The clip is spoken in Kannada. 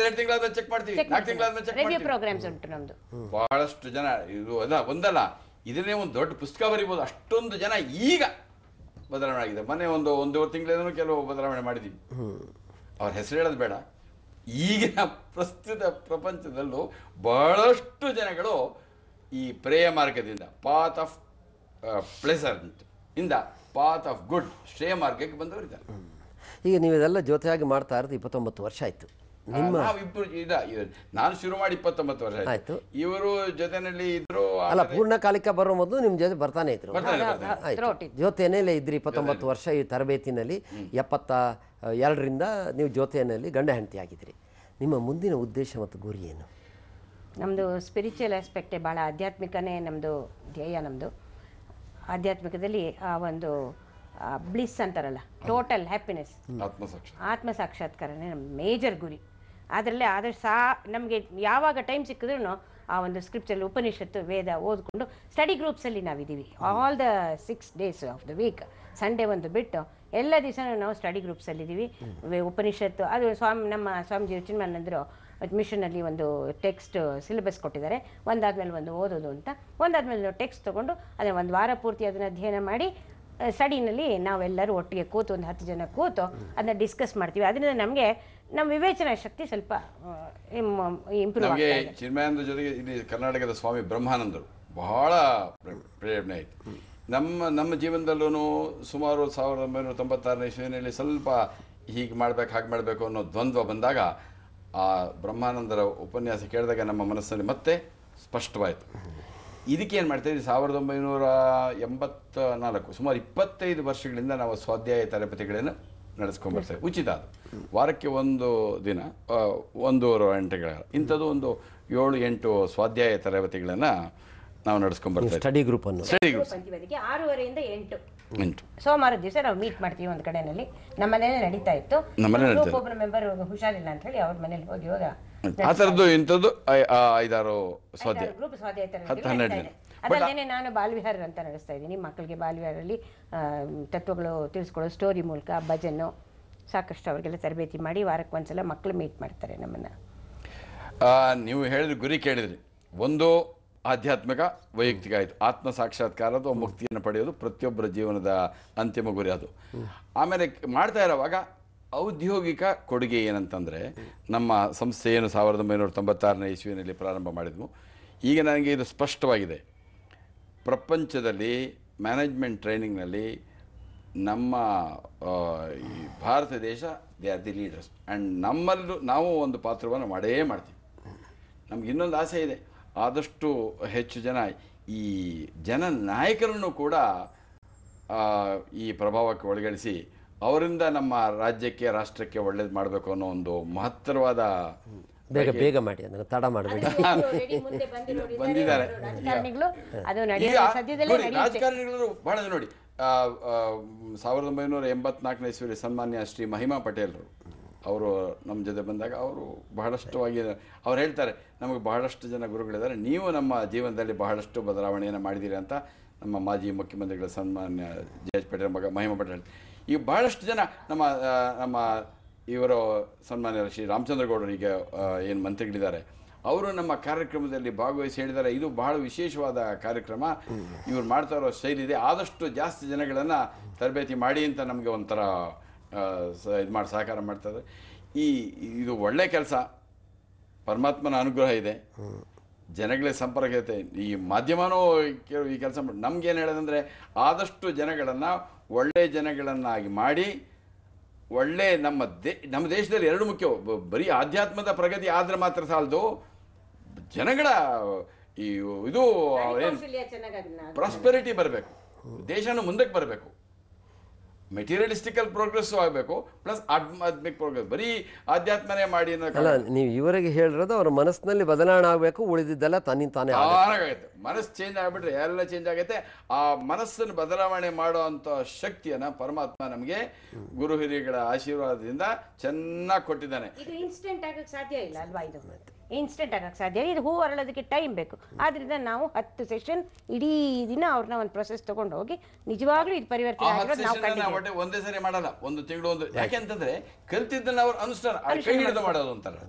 2 ತಿಂಗಳಾದ್ಮೇಲೆ ಚೆಕ್ ಮಾಡ್ತೀವಿ, 4 ತಿಂಗಳಾದ್ಮೇಲೆ ಚೆಕ್ ರಿವ್ಯೂ ಮಾಡ್ತೀವಿ. ಪ್ರೋಗ್ರಾಮ್ಸ್ ಉಂಟು ನಮ್ದು. ಬಹಳಷ್ಟು ಜನ ಇದು ಒಂದಲ್ಲ, ಇದನ್ನೇ ಒಂದು ದೊಡ್ಡ ಪುಸ್ತಕ ಬರೀಬಹುದು. ಅಷ್ಟೊಂದು ಜನ ಈಗ ಬದಲಾವಣೆ ಆಗಿದೆ. ಮೊನ್ನೆ ಒಂದೂವರೆ ತಿಂಗಳೇನೋ ಕೆಲವು ಬದಲಾವಣೆ ಮಾಡಿದ್ದೀವಿ. ಅವ್ರ ಹೆಸರು ಹೇಳೋದು ಬೇಡ. ಈಗಿನ ಪ್ರಸ್ತುತ ಪ್ರಪಂಚದಲ್ಲೂ ಬಹಳಷ್ಟು ಜನಗಳು ಈ ಪ್ರೇಯ ಮಾರ್ಗದಿಂದ, ಪಾತ್ ಆಫ್ ಪ್ಲೆಸೆಂಟ್ ಇಂದ ಪಾತ್ ಆಫ್ ಗುಡ್ ಶ್ರೇಯ ಮಾರ್ಗಕ್ಕೆ ಬಂದವರಿದ್ದಾರೆ. ಈಗ ನೀವು ಇದೆಲ್ಲ ಜೊತೆಯಾಗಿ ಮಾಡ್ತಾ ಇರೋದು 29 ವರ್ಷ ಆಯಿತು. ನಾನು ಶುರು ಮಾಡಿ 29 ವರ್ಷ ಆಯ್ತು. ಇವರು ಜೊತೆನಲ್ಲಿ ಇದ್ರು. ಅಲ್ಲ, ಪೂರ್ಣಕಾಲಿಕ ಬರೋ ಮೊದಲು ನಿಮ್ಮ ಜೊತೆ ಬರ್ತಾನೆ ಇದ್ರು. ಜೊತೆಯಲ್ಲೇ ಇದ್ರಿ 29 ವರ್ಷ ಈ ತರಬೇತಿನಲ್ಲಿ. 72ರಿಂದ ನೀವು ಜೊತೆಯಲ್ಲಿ ಗಂಡ ಹೆಂಡತಿ ಆಗಿದ್ರಿ. ನಿಮ್ಮ ಮುಂದಿನ ಉದ್ದೇಶ ಮತ್ತು ಗುರಿ ಏನು? ನಮ್ಮದು ಸ್ಪಿರಿಚುವಲ್ ಆಸ್ಪೆಕ್ಟೇ ಭಾಳ, ಆಧ್ಯಾತ್ಮಿಕನೇ ನಮ್ಮದು ಧ್ಯೇಯ. ನಮ್ಮದು ಆಧ್ಯಾತ್ಮಿಕದಲ್ಲಿ ಆ ಒಂದು ಬ್ಲಿಸ್ ಅಂತಾರಲ್ಲ, ಟೋಟಲ್ ಹ್ಯಾಪಿನೆಸ್, ಆತ್ಮ ಸಾಕ್ಷಾತ್ಕಾರನೇ ನಮ್ಮ ಮೇಜರ್ ಗುರಿ. ಅದರಲ್ಲೇ ಆದಷ್ಟು ನಮಗೆ ಯಾವಾಗ ಟೈಮ್ ಸಿಕ್ಕಿದ್ರೂ ಆ ಒಂದು ಸ್ಕ್ರಿಪ್ಚಲ್ಲಿ ಉಪನಿಷತ್ತು ವೇದ ಓದ್ಕೊಂಡು ಸ್ಟಡಿ ಗ್ರೂಪ್ಸಲ್ಲಿ ನಾವಿದ್ದೀವಿ. All the 6 days of the week, Sunday ಒಂದು ಬಿಟ್ಟು ಎಲ್ಲ ದಿವಸನೂ ನಾವು ಸ್ಟಡಿ ಗ್ರೂಪ್ಸಲ್ಲಿದ್ದೀವಿ. ಉಪನಿಷತ್ತು ಅದು ನಮ್ಮ ಸ್ವಾಮೀಜಿ ಚಿನ್ಮಾನಂದರು ಮಿಷನಲ್ಲಿ ಒಂದು ಟೆಕ್ಸ್ಟ್ ಸಿಲೆಬಸ್ ಕೊಟ್ಟಿದ್ದಾರೆ. ಒಂದಾದ್ಮೇಲೆ ಒಂದು ಓದೋದು ಅಂತ, ಒಂದಾದ್ಮೇಲೆ ಟೆಕ್ಸ್ಟ್ ತೊಗೊಂಡು ಅದನ್ನು ಒಂದು ವಾರ ಪೂರ್ತಿ ಅದನ್ನು ಅಧ್ಯಯನ ಮಾಡಿ ಸ್ಟಡಿನಲ್ಲಿ ನಾವೆಲ್ಲರೂ ಒಟ್ಟಿಗೆ ಕೂತು ಒಂದು 10 ಜನ ಕೂತು ಅದನ್ನ ಡಿಸ್ಕಸ್ ಮಾಡ್ತೀವಿ. ಅದರಿಂದ ನಮಗೆ ನಮ್ಮ ವಿವೇಚನಾ ಶಕ್ತಿ ಸ್ವಲ್ಪ ಇಂಪ್ರೂವ್ ಆಗಿದೆ. ಚಿನ್ಮಯಾನಂದ ಜೊತೆಗೆ ಇಲ್ಲಿ ಕರ್ನಾಟಕದ ಸ್ವಾಮಿ ಬ್ರಹ್ಮಾನಂದರು ಬಹಳ ಪ್ರೇರಣೆ ಆಯಿತು. ನಮ್ಮ ಜೀವನದಲ್ಲೂ ಸುಮಾರು 1996ನೇ ಇಸ್ವಿಯಲ್ಲಿ ಸ್ವಲ್ಪ ಹೀಗೆ ಮಾಡ್ಬೇಕು ಹಾಗೆ ಮಾಡಬೇಕು ಅನ್ನೋ ದ್ವಂದ್ವ ಬಂದಾಗ ಆ ಬ್ರಹ್ಮಾನಂದರ ಉಪನ್ಯಾಸ ಕೇಳಿದಾಗ ನಮ್ಮ ಮನಸ್ಸಲ್ಲಿ ಮತ್ತೆ ಸ್ಪಷ್ಟವಾಯಿತು. ಇದಕ್ಕೇನು ಮಾಡ್ತಾಯಿದ್ವಿ, 1984 ಸುಮಾರು 25 ವರ್ಷಗಳಿಂದ ನಾವು ಸ್ವಾಧ್ಯಾಯ ತರಬೇತಿಗಳನ್ನು ನಡೆಸ್ಕೊಂಡ್ಬರ್ತೇವೆ. ಉಚಿತ ಅದು. ವಾರಕ್ಕೆ ಒಂದು ದಿನ 1.5 ಗಂಟೆಗಳ ಇಂಥದ್ದು ಒಂದು 7-8 ಸ್ವಾಧ್ಯಾಯ ತರಬೇತಿಗಳನ್ನು ನಾವು ನಡೆಸ್ಕೊಂಡ್ಬರ್ತೇವೆ. ಸ್ಟಡಿ ಗ್ರೂಪನ್ನು 6:30 ಇಂದ 8 ಸೋಮವಾರ ದಿವಸ ನಾವು ಮೀಟ್ ಮಾಡ್ತೀವಿ ಒಂದು ಕಡೆಯಲ್ಲಿ. ನಮ್ಮ ಮನೇಲಿ ನಡೀತಾ ಇತ್ತು. ಒಬ್ಬೊಬ್ಬರ ಮೆಂಬರ್ ಹುಷಾರಿಲ್ಲ ಅಂತ ಹೇಳಿ ಅವ್ರ ಮನೇಲಿ ಹೋಗಿ ಹೋಗ ಆ ಥರದ್ದು ಇಂಥದ್ದು 5-6 ಸ್ವಾಧ್ಯಾಯ ಗ್ರೂಪ್ ಸ್ವಾಧ್ಯಾಯ ತರಬೇತಿ. ಅದಲ್ಲದೆ ನಾನು ಬಾಲ್ವಿಹಾರ ಅಂತ ನಡೆಸ್ತಾ ಇದ್ದೀನಿ. ಮಕ್ಕಳಿಗೆ ಬಾಲ್ವಿಹಾರಲ್ಲಿ ತತ್ವಗಳು ತಿಳಿಸ್ಕೊಳ್ಳೋ ಸ್ಟೋರಿ ಮೂಲಕ, ಭಜನ್ನು ಸಾಕಷ್ಟು ಅವರಿಗೆಲ್ಲ ತರಬೇತಿ ಮಾಡಿ ವಾರಕ್ಕೆ ಒಂದ್ಸಲ ಮಕ್ಕಳು ಮೀಟ್ ಮಾಡ್ತಾರೆ ನಮ್ಮನ್ನು. ನೀವು ಹೇಳಿದ ಗುರಿ ಕೇಳಿದ್ರಿ. ಒಂದು ಆಧ್ಯಾತ್ಮಿಕ, ವೈಯಕ್ತಿಕ ಆಯಿತು. ಆತ್ಮ ಸಾಕ್ಷಾತ್ಕಾರ ಅಥವಾ ಮುಕ್ತಿಯನ್ನು ಪಡೆಯೋದು ಪ್ರತಿಯೊಬ್ಬರ ಜೀವನದ ಅಂತಿಮ ಗುರಿ ಅದು. ಆಮೇಲೆ ಮಾಡ್ತಾ ಇರೋವಾಗ ಔದ್ಯೋಗಿಕ ಕೊಡುಗೆ ಏನಂತಂದರೆ, ನಮ್ಮ ಸಂಸ್ಥೆ ಏನು 1996ನೇ ಇಸ್ವಿನಲ್ಲಿ ಪ್ರಾರಂಭ ಮಾಡಿದ್ವು. ಈಗ ನನಗೆ ಇದು ಸ್ಪಷ್ಟವಾಗಿದೆ. ಪ್ರಪಂಚದಲ್ಲಿ ಮ್ಯಾನೇಜ್ಮೆಂಟ್ ಟ್ರೈನಿಂಗ್ನಲ್ಲಿ ನಮ್ಮ ಈ ಭಾರತ ದೇಶ they are the leaders. And ನಾವು ಒಂದು ಪಾತ್ರವನ್ನು ಮಾಡೇ ಮಾಡ್ತೀವಿ. ನಮ್ಗೆ ಇನ್ನೊಂದು ಆಸೆ ಇದೆ, ಆದಷ್ಟು ಹೆಚ್ಚು ಜನ ಈ ನಾಯಕರನ್ನು ಕೂಡ ಈ ಪ್ರಭಾವಕ್ಕೆ ಒಳಗಡಿಸಿ ಅವರಿಂದ ನಮ್ಮ ರಾಜ್ಯಕ್ಕೆ, ರಾಷ್ಟ್ರಕ್ಕೆ ಒಳ್ಳೇದು ಮಾಡಬೇಕು ಅನ್ನೋ ಒಂದು ಮಹತ್ತರವಾದ ಬೇಗ ಮಾಡಿ, ಅದನ್ನು ತಡ ಮಾಡಬೇಡಿ. ಬಂದಿದ್ದಾರೆ ರಾಜಕಾರಣಿಗಳು ಬಹಳ. ನೋಡಿ, 1984ನೇ ಇಸ್ವಿಯಲ್ಲಿ ಸನ್ಮಾನ್ಯ ಶ್ರೀ ಮಹಿಮಾ ಪಟೇಲ್ರು ಅವರು ನಮ್ಮ ಜೊತೆ ಬಂದಾಗ ಅವರು ಬಹಳಷ್ಟುವಾಗಿ ಅವ್ರು ಹೇಳ್ತಾರೆ, ನಮಗೆ ಬಹಳಷ್ಟು ಜನ ಗುರುಗಳಿದ್ದಾರೆ, ನೀವು ನಮ್ಮ ಜೀವನದಲ್ಲಿ ಬಹಳಷ್ಟು ಬದಲಾವಣೆಯನ್ನು ಮಾಡಿದ್ದೀರಿ ಅಂತ ನಮ್ಮ ಮಾಜಿ ಮುಖ್ಯಮಂತ್ರಿಗಳ ಸನ್ಮಾನ್ಯ ಜೆ.ಎಚ್. ಪಟೇಲ್ ಮಗ ಮಹಿಮಾ ಪಟೇಲ್. ಈಗ ಬಹಳಷ್ಟು ಜನ ನಮ್ಮ ಇವರು ಸನ್ಮಾನ್ಯ ಶ್ರೀ ರಾಮಚಂದ್ರಗೌಡರು ಈಗ ಏನು ಮಂತ್ರಿಗಳಿದ್ದಾರೆ, ಅವರು ನಮ್ಮ ಕಾರ್ಯಕ್ರಮದಲ್ಲಿ ಭಾಗವಹಿಸಿ ಹೇಳಿದ್ದಾರೆ, ಇದು ಬಹಳ ವಿಶೇಷವಾದ ಕಾರ್ಯಕ್ರಮ, ಇವ್ರು ಮಾಡ್ತಾ ಇರೋ ಶೈಲಿ ಇದೆ, ಆದಷ್ಟು ಜಾಸ್ತಿ ಜನಗಳನ್ನು ತರಬೇತಿ ಮಾಡಿ ಅಂತ ನಮಗೆ ಒಂಥರ ಇದು ಮಾಡಿ ಸಹಕಾರ ಮಾಡ್ತಾರೆ. ಇದು ಒಳ್ಳೆ ಕೆಲಸ, ಪರಮಾತ್ಮನ ಅನುಗ್ರಹ ಇದೆ, ಜನಗಳ ಸಂಪರ್ಕ ಐತೆ. ಈ ಮಾಧ್ಯಮನೂ ಈ ಕೆಲಸ ಮಾಡಿ ನಮ್ಗೇನು ಹೇಳೋದಂದರೆ, ಆದಷ್ಟು ಜನಗಳನ್ನು ಒಳ್ಳೆ ಜನಗಳನ್ನಾಗಿ ಮಾಡಿ, ಒಳ್ಳೆ ನಮ್ಮ ದೇಶದಲ್ಲಿ 2 ಮುಖ್ಯ. ಬರೀ ಆಧ್ಯಾತ್ಮದ ಪ್ರಗತಿ ಆದರೆ ಮಾತ್ರ ಸಾಲದು, ಜನಗಳ ಇದು ಏನು ಪ್ರಾಸ್ಪೆರಿಟಿ ಬರಬೇಕು, ದೇಶನೂ ಮುಂದಕ್ಕೆ ಬರಬೇಕು, ಮೆಟೀರಿಯಲಿಸ್ಟಿಕಲ್ ಪ್ರೋಗ್ರೆಸ್ಸು ಆಗಬೇಕು, ಪ್ಲಸ್ ಆಧ್ಯಾತ್ಮಿಕ ಪ್ರೋಗ್ರೆಸ್. ಬರೀ ಆಧ್ಯಾತ್ಮನೇ ಮಾಡಿ ಅಲ್ಲ, ನೀವು ಇವರಿಗೆ ಹೇಳಿರೋದು ಅವ್ರ ಮನಸ್ಸಿನಲ್ಲಿ ಬದಲಾವಣೆ ಆಗಬೇಕು, ಉಳಿದಿದ್ದೆಲ್ಲ ತಾನೇ ಆಗುತ್ತೆ. ಮನಸ್ಸು ಚೇಂಜ್ ಆಗಿಬಿಟ್ರೆ ಎಲ್ಲ ಚೇಂಜ್ ಆಗುತ್ತೆ. ಆ ಮನಸ್ಸನ್ನು ಬದಲಾವಣೆ ಮಾಡುವಂಥ ಶಕ್ತಿಯನ್ನು ಪರಮಾತ್ಮ ನಮಗೆ ಗುರು ಹಿರಿಯಗಳ ಆಶೀರ್ವಾದದಿಂದ ಚೆನ್ನಾಗಿ ಕೊಟ್ಟಿದ್ದಾನೆ. ಇದು ಇನ್ಸ್ಟೆಂಟ್ ಆಗಕ್ಕೆ ಸಾಧ್ಯ ಇಲ್ಲ ಅಲ್ವಾ? ಇದು ಇನ್ಸ್ಟೆಂಟ್ ಆಗಕ್ಕೆ ಸಾಧ್ಯ, ಇದು ಹೂ ಅರಳೋದಕ್ಕೆ ಟೈಮ್ ಬೇಕು. ಆದ್ರಿಂದ ನಾವು 10 ಸೆಷನ್ ಇಡೀ ದಿನ ಅವ್ರನ್ನ ಒಂದು ಪ್ರೊಸೆಸ್ ತಗೊಂಡು ಹೋಗಿ ನಿಜವಾಗ್ಲೂ ಇದು ಪರಿವರ್ತನೆ ಆಗಿರೋದು ನಾವು ಒಂದೇ ಸರಿ ಮಾಡಲ್ಲ, 1 ತಿಂಗಳು ಯಾಕೆಂತಂದ್ರೆ ಕಲ್ತಿದ್ದನ್ನ ಅವ್ರು ಅನುಷ್ಠಾನ ಕೈ ಹಿಡಿದು ಮಾಡೋದು ಅಂತಾರೆ.